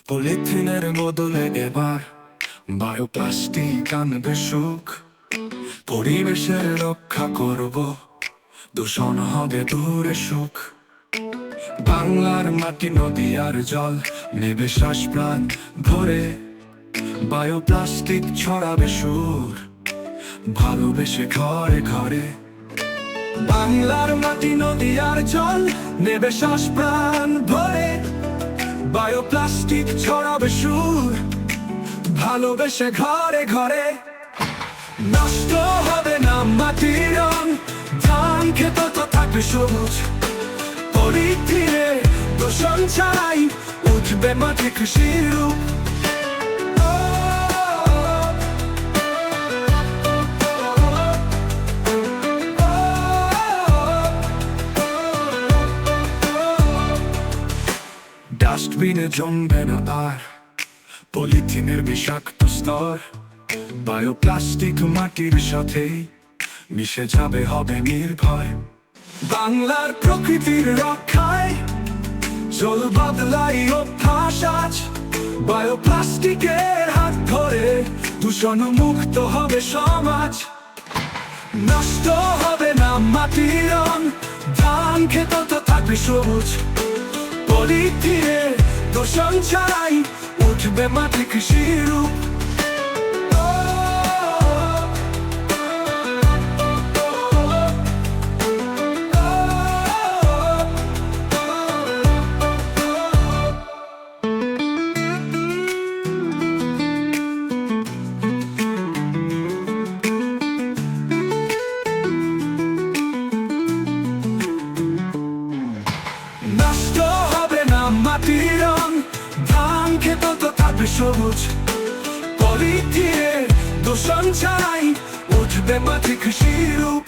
পলিথিনের বদলে এবার বায়োপ্লাস্টিক আনবে সুখ। পরিবেশের রক্ষা করব, দূষণ হবে দূরে সুখ। বাংলার মাটি নদী আর জল নেবে শ্বাস প্রাণ ভরে। বায়োপ্লাস্টিক ছড়াবে সুর, ভালোবেসে ঘরে ঘরে। বাংলার মাটি নদী আর জল নেবে শ্বাস প্রাণ ভরে। বায়োপ্লাস্টিক ছড়াবে সুর, ভালোবেসে ঘরে ঘরে। নষ্ট হবে না মাটির রং, ধান ক্ষেত তো থাকবে সবুজ। পরিথিরে দূষণ ছাড়াই উঠবে মাটি কৃষির রূপ। ডাস্টবিনে জমবে না আর পলিথিনের বিষাক্ত স্তর। বায়োপ্লাস্টিক মাটির সাথে মিশে যাবে, হবে নির্ভয়। বাংলার প্রকৃতির রক্ষায় জল বদলাই অভ্যাস আজ। বায়োপ্লাস্টিকের হাত ধরে দূষণ মুক্ত হবে সমাজ। নষ্ট হবে না মাটির রং, ধান ক্ষেত তো থাকবে সবুজ। পলিথিনে দূষণ ছাড়াই উঠবে মাটি কৃষির রূপ। নষ্ট হবে না মাটির রং, ধান ক্ষেত তো থাকবে সবুজ। পলিথিনে দূষণ ছাড়াই উঠবে মাটি কৃষির রূপ।